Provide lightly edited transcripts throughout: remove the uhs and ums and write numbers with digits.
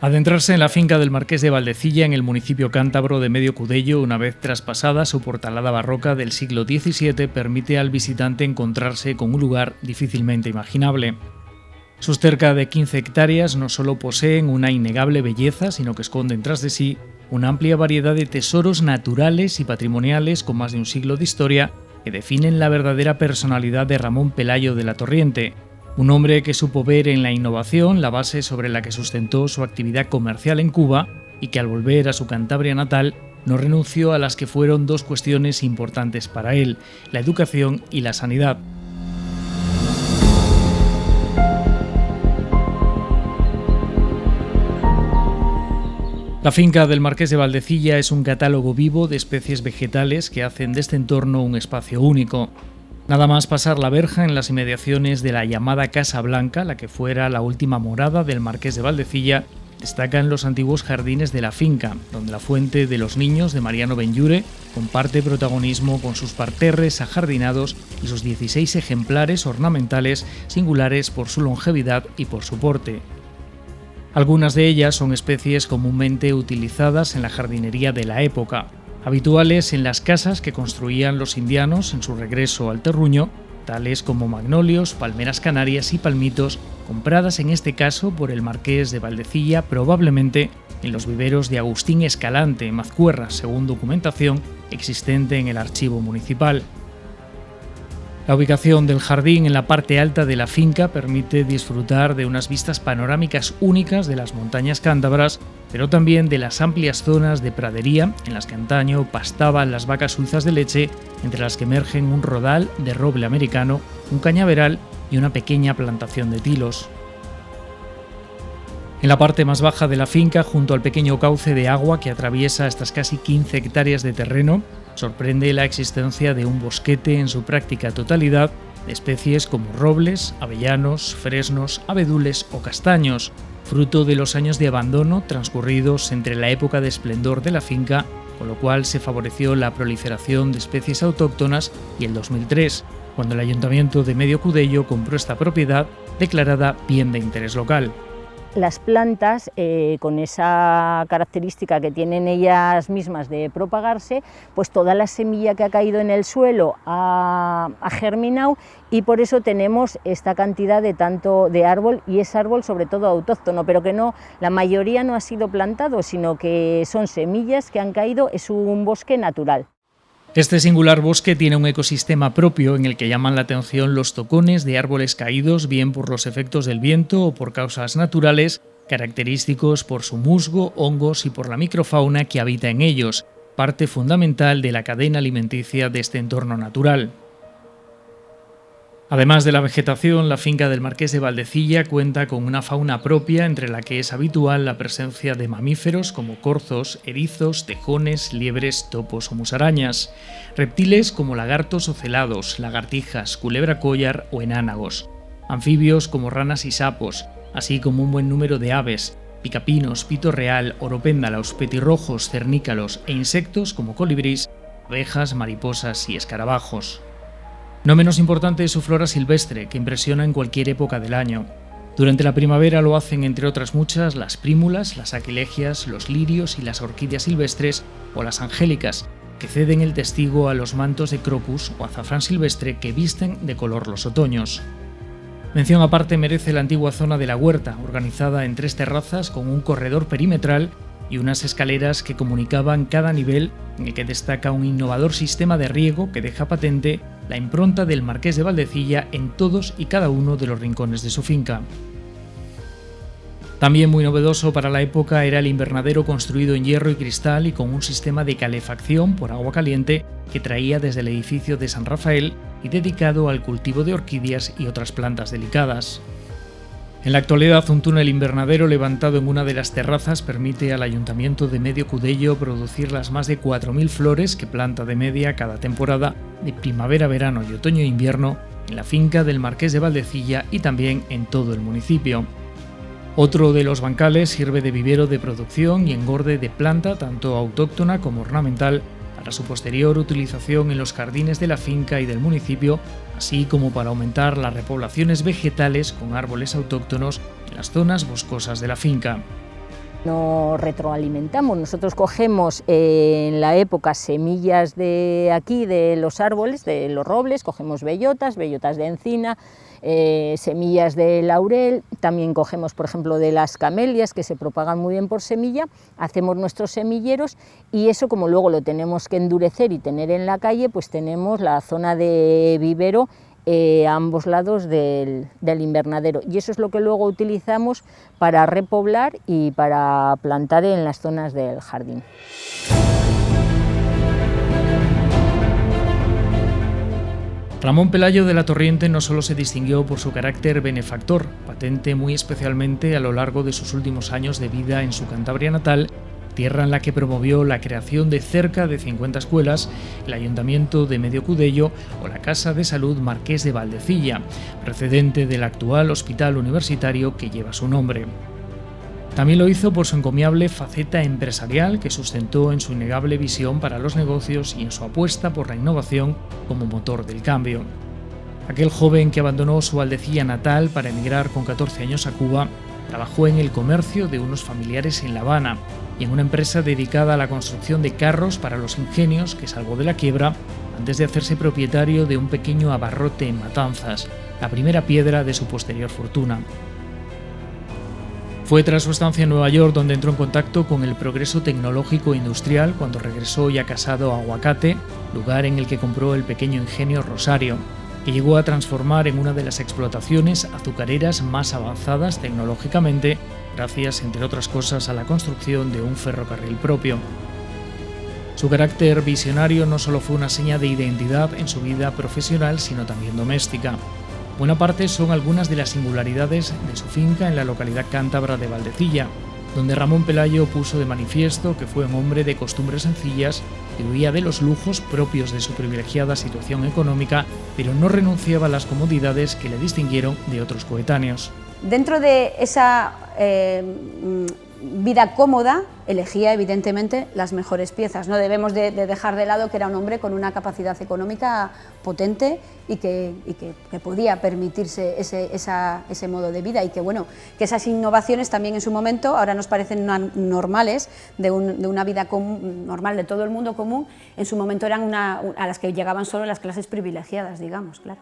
Adentrarse en la finca del Marqués de Valdecilla, en el municipio cántabro de Medio Cudello, una vez traspasada su portalada barroca del siglo XVII, permite al visitante encontrarse con un lugar difícilmente imaginable. Sus cerca de 15 hectáreas no solo poseen una innegable belleza, sino que esconden tras de sí una amplia variedad de tesoros naturales y patrimoniales con más de un siglo de historia que definen la verdadera personalidad de Ramón Pelayo de la Torriente, un hombre que supo ver en la innovación la base sobre la que sustentó su actividad comercial en Cuba y que al volver a su Cantabria natal no renunció a las que fueron dos cuestiones importantes para él, la educación y la sanidad. La finca del Marqués de Valdecilla es un catálogo vivo de especies vegetales que hacen de este entorno un espacio único. Nada más pasar la verja en las inmediaciones de la llamada Casa Blanca, la que fuera la última morada del Marqués de Valdecilla, destacan los antiguos jardines de la finca, donde la fuente de los niños de Mariano Benlliure comparte protagonismo con sus parterres ajardinados y sus 16 ejemplares ornamentales singulares por su longevidad y por su porte. Algunas de ellas son especies comúnmente utilizadas en la jardinería de la época, habituales en las casas que construían los indianos en su regreso al terruño, tales como magnolios, palmeras canarias y palmitos, compradas en este caso por el Marqués de Valdecilla, probablemente en los viveros de Agustín Escalante, en Mazcuerra, según documentación existente en el archivo municipal. La ubicación del jardín en la parte alta de la finca permite disfrutar de unas vistas panorámicas únicas de las montañas cántabras, pero también de las amplias zonas de pradería en las que antaño pastaban las vacas suizas de leche, entre las que emergen un rodal de roble americano, un cañaveral y una pequeña plantación de tilos. En la parte más baja de la finca, junto al pequeño cauce de agua que atraviesa estas casi 15 hectáreas de terreno, sorprende la existencia de un bosquete en su práctica totalidad de especies como robles, avellanos, fresnos, abedules o castaños, fruto de los años de abandono transcurridos entre la época de esplendor de la finca, con lo cual se favoreció la proliferación de especies autóctonas, y el 2003, cuando el Ayuntamiento de Medio Cudello compró esta propiedad declarada bien de interés local. Las plantas, con esa característica que tienen ellas mismas de propagarse, pues toda la semilla que ha caído en el suelo ha germinado, y por eso tenemos esta cantidad de árbol, y es árbol sobre todo autóctono, pero que no, la mayoría no ha sido plantado, sino que son semillas que han caído, es un bosque natural. Este singular bosque tiene un ecosistema propio en el que llaman la atención los tocones de árboles caídos, bien por los efectos del viento o por causas naturales, característicos por su musgo, hongos y por la microfauna que habita en ellos, parte fundamental de la cadena alimenticia de este entorno natural. Además de la vegetación, la finca del Marqués de Valdecilla cuenta con una fauna propia, entre la que es habitual la presencia de mamíferos como corzos, erizos, tejones, liebres, topos o musarañas, reptiles como lagartos ocelados, lagartijas, culebra collar o enánagos, anfibios como ranas y sapos, así como un buen número de aves, picapinos, pito real, oropéndalos, petirrojos, cernícalos e insectos como colibrís, abejas, mariposas y escarabajos. No menos importante es su flora silvestre, que impresiona en cualquier época del año. Durante la primavera lo hacen, entre otras muchas, las prímulas, las aquilegias, los lirios y las orquídeas silvestres o las angélicas, que ceden el testigo a los mantos de crocus o azafrán silvestre que visten de color los otoños. Mención aparte merece la antigua zona de la huerta, organizada en 3 terrazas con un corredor perimetral y unas escaleras que comunicaban cada nivel, en el que destaca un innovador sistema de riego que deja patente la impronta del Marqués de Valdecilla en todos y cada uno de los rincones de su finca. También muy novedoso para la época era el invernadero construido en hierro y cristal y con un sistema de calefacción por agua caliente que traía desde el edificio de San Rafael y dedicado al cultivo de orquídeas y otras plantas delicadas. En la actualidad, un túnel invernadero levantado en una de las terrazas permite al Ayuntamiento de Medio Cudello producir las más de 4.000 flores que planta de media cada temporada de primavera, verano y otoño e invierno en la finca del Marqués de Valdecilla y también en todo el municipio. Otro de los bancales sirve de vivero de producción y engorde de planta tanto autóctona como ornamental para su posterior utilización en los jardines de la finca y del municipio, así como para aumentar las repoblaciones vegetales con árboles autóctonos en las zonas boscosas de la finca. Nos retroalimentamos, nosotros cogemos en la época semillas de aquí, de los árboles, de los robles, cogemos bellotas de encina, semillas de laurel, también cogemos por ejemplo de las camelias que se propagan muy bien por semilla, hacemos nuestros semilleros y eso como luego lo tenemos que endurecer y tener en la calle, pues tenemos la zona de vivero a ambos lados del invernadero y eso es lo que luego utilizamos para repoblar y para plantar en las zonas del jardín. Ramón Pelayo de la Torriente no solo se distinguió por su carácter benefactor, patente muy especialmente a lo largo de sus últimos años de vida en su Cantabria natal, tierra en la que promovió la creación de cerca de 50 escuelas, el Ayuntamiento de Medio Cudello o la Casa de Salud Marqués de Valdecilla, precedente del actual hospital universitario que lleva su nombre. También lo hizo por su encomiable faceta empresarial que sustentó en su innegable visión para los negocios y en su apuesta por la innovación como motor del cambio. Aquel joven que abandonó su Valdecilla natal para emigrar con 14 años a Cuba, trabajó en el comercio de unos familiares en La Habana y en una empresa dedicada a la construcción de carros para los ingenios que salvó de la quiebra antes de hacerse propietario de un pequeño abarrote en Matanzas, la primera piedra de su posterior fortuna. Fue tras su estancia en Nueva York donde entró en contacto con el progreso tecnológico e industrial cuando regresó ya casado a Aguacate, lugar en el que compró el pequeño ingenio Rosario, que llegó a transformar en una de las explotaciones azucareras más avanzadas tecnológicamente, gracias, entre otras cosas, a la construcción de un ferrocarril propio. Su carácter visionario no solo fue una seña de identidad en su vida profesional, sino también doméstica. Buena parte son algunas de las singularidades de su finca en la localidad cántabra de Valdecilla, donde Ramón Pelayo puso de manifiesto que fue un hombre de costumbres sencillas, que huía de los lujos propios de su privilegiada situación económica, pero no renunciaba a las comodidades que le distinguieron de otros coetáneos. Dentro de esa vida cómoda, elegía evidentemente las mejores piezas. No debemos de dejar de lado que era un hombre con una capacidad económica potente y que podía permitirse ese modo de vida y que, bueno, que esas innovaciones también en su momento ahora nos parecen normales, de una vida normal de todo el mundo común, en su momento eran a las que llegaban solo las clases privilegiadas, digamos, claro.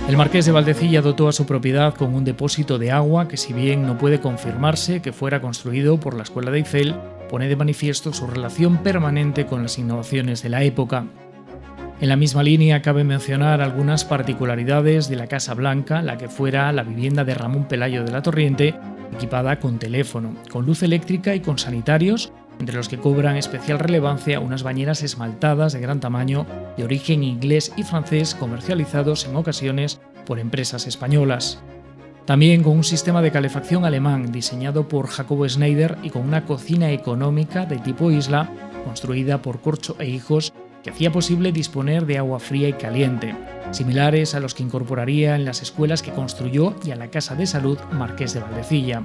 El Marqués de Valdecilla dotó a su propiedad con un depósito de agua que, si bien no puede confirmarse que fuera construido por la Escuela de Eiffel, pone de manifiesto su relación permanente con las innovaciones de la época. En la misma línea cabe mencionar algunas particularidades de la Casa Blanca, la que fuera la vivienda de Ramón Pelayo de la Torriente, equipada con teléfono, con luz eléctrica y con sanitarios, entre los que cobran especial relevancia unas bañeras esmaltadas de gran tamaño de origen inglés y francés comercializados en ocasiones por empresas españolas. También con un sistema de calefacción alemán diseñado por Jacobo Schneider y con una cocina económica de tipo isla construida por Corcho e Hijos que hacía posible disponer de agua fría y caliente, similares a los que incorporaría en las escuelas que construyó y a la Casa de Salud Marqués de Valdecilla.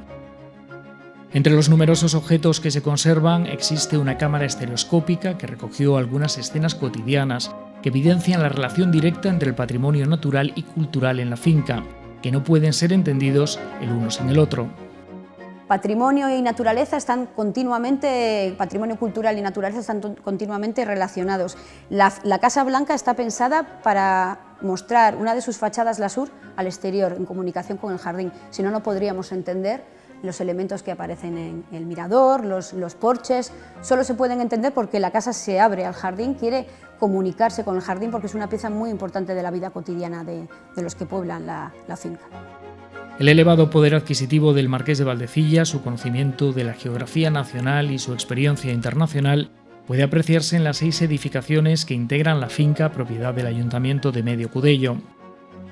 Entre los numerosos objetos que se conservan existe una cámara estereoscópica que recogió algunas escenas cotidianas que evidencian la relación directa entre el patrimonio natural y cultural en la finca, que no pueden ser entendidos el uno sin el otro. Patrimonio y naturaleza están continuamente, patrimonio cultural y naturaleza están continuamente relacionados. La Casa Blanca está pensada para mostrar una de sus fachadas, la sur, al exterior, en comunicación con el jardín. Si no, no podríamos entender los elementos que aparecen en el mirador, los porches. Solo se pueden entender porque la casa se abre al jardín, quiere comunicarse con el jardín porque es una pieza muy importante de la vida cotidiana de los que pueblan la finca. El elevado poder adquisitivo del Marqués de Valdecilla, su conocimiento de la geografía nacional y su experiencia internacional puede apreciarse en las 6 edificaciones que integran la finca propiedad del Ayuntamiento de Medio Cudello.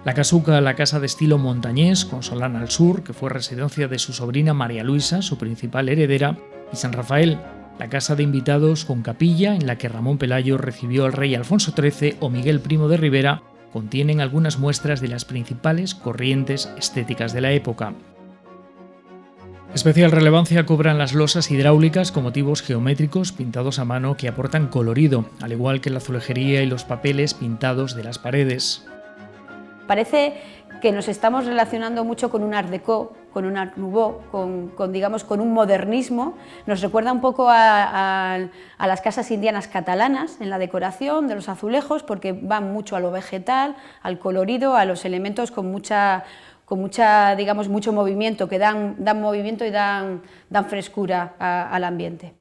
La Casuca, la casa de estilo montañés, con solana al sur, que fue residencia de su sobrina María Luisa, su principal heredera, y San Rafael, la casa de invitados con capilla en la que Ramón Pelayo recibió al rey Alfonso XIII o Miguel Primo de Rivera, contienen algunas muestras de las principales corrientes estéticas de la época. Especial relevancia cobran las losas hidráulicas con motivos geométricos pintados a mano que aportan colorido, al igual que la azulejería y los papeles pintados de las paredes. Parece que nos estamos relacionando mucho con un Art Deco, con un Art Nouveau, con un modernismo. Nos recuerda un poco a las casas indianas catalanas en la decoración de los azulejos, porque van mucho a lo vegetal, al colorido, a los elementos con mucho movimiento, que dan movimiento y dan frescura al ambiente.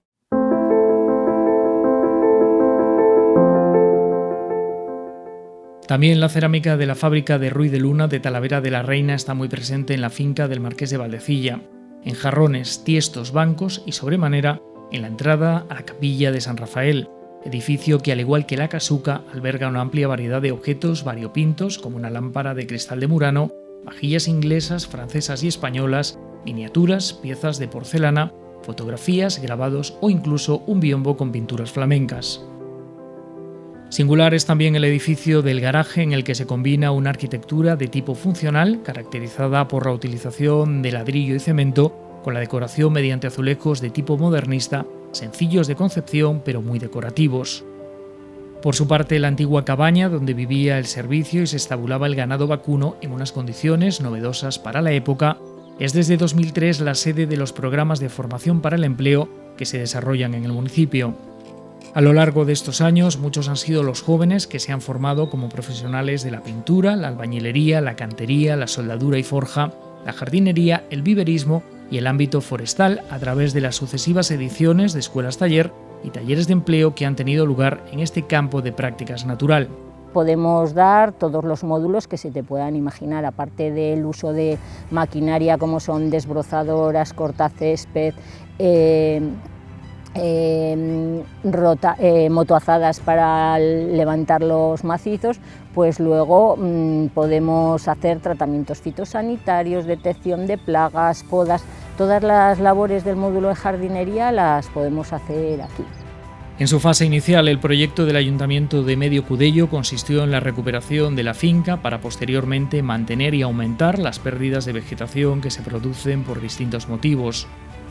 También la cerámica de la fábrica de Ruy de Luna de Talavera de la Reina está muy presente en la finca del Marqués de Valdecilla, en jarrones, tiestos, bancos y sobremanera en la entrada a la capilla de San Rafael, edificio que, al igual que la casuca, alberga una amplia variedad de objetos variopintos como una lámpara de cristal de Murano, vajillas inglesas, francesas y españolas, miniaturas, piezas de porcelana, fotografías, grabados o incluso un biombo con pinturas flamencas. Singular es también el edificio del garaje, en el que se combina una arquitectura de tipo funcional, caracterizada por la utilización de ladrillo y cemento, con la decoración mediante azulejos de tipo modernista, sencillos de concepción pero muy decorativos. Por su parte, la antigua cabaña donde vivía el servicio y se estabulaba el ganado vacuno en unas condiciones novedosas para la época, es desde 2003 la sede de los programas de formación para el empleo que se desarrollan en el municipio. A lo largo de estos años, muchos han sido los jóvenes que se han formado como profesionales de la pintura, la albañilería, la cantería, la soldadura y forja, la jardinería, el viverismo y el ámbito forestal a través de las sucesivas ediciones de escuelas taller y talleres de empleo que han tenido lugar en este campo de prácticas natural. Podemos dar todos los módulos que se te puedan imaginar, aparte del uso de maquinaria como son desbrozadoras, cortacésped, motoazadas para levantar los macizos, pues luego podemos hacer tratamientos fitosanitarios, detección de plagas, podas, todas las labores del módulo de jardinería las podemos hacer aquí. En su fase inicial, el proyecto del Ayuntamiento de Medio Cudello consistió en la recuperación de la finca para posteriormente mantener y aumentar las pérdidas de vegetación que se producen por distintos motivos.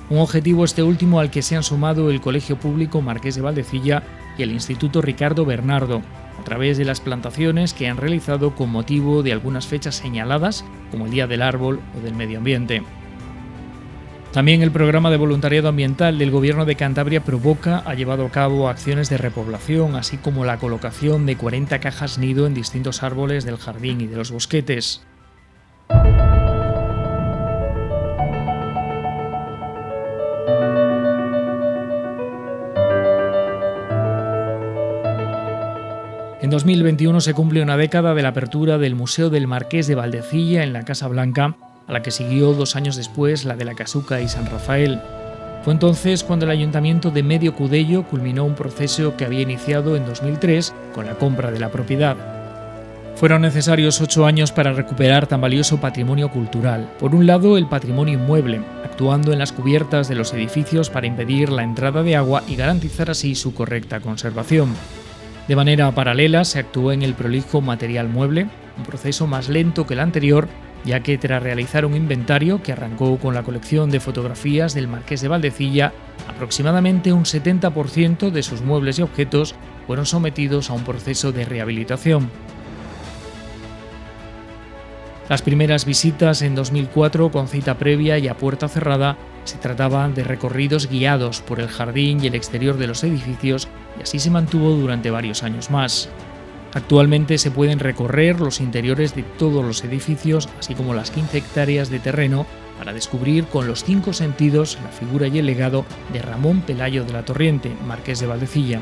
Un objetivo este último al que se han sumado el Colegio Público Marqués de Valdecilla y el Instituto Ricardo Bernardo, a través de las plantaciones que han realizado con motivo de algunas fechas señaladas, como el Día del Árbol o del Medio Ambiente. También el programa de voluntariado ambiental del Gobierno de Cantabria Provoca ha llevado a cabo acciones de repoblación, así como la colocación de 40 cajas nido en distintos árboles del jardín y de los bosquetes. En 2021 se cumple una década de la apertura del Museo del Marqués de Valdecilla en la Casa Blanca, a la que siguió 2 años después la de la Casuca y San Rafael. Fue entonces cuando el Ayuntamiento de Medio Cudello culminó un proceso que había iniciado en 2003 con la compra de la propiedad. Fueron necesarios 8 años para recuperar tan valioso patrimonio cultural. Por un lado, el patrimonio inmueble, actuando en las cubiertas de los edificios para impedir la entrada de agua y garantizar así su correcta conservación. De manera paralela, se actuó en el prolijo material mueble, un proceso más lento que el anterior, ya que tras realizar un inventario que arrancó con la colección de fotografías del Marqués de Valdecilla, aproximadamente un 70% de sus muebles y objetos fueron sometidos a un proceso de rehabilitación. Las primeras visitas en 2004, con cita previa y a puerta cerrada, se trataban de recorridos guiados por el jardín y el exterior de los edificios, y así se mantuvo durante varios años más. Actualmente se pueden recorrer los interiores de todos los edificios, así como las 15 hectáreas de terreno, para descubrir con los 5 sentidos la figura y el legado de Ramón Pelayo de la Torriente, Marqués de Valdecilla.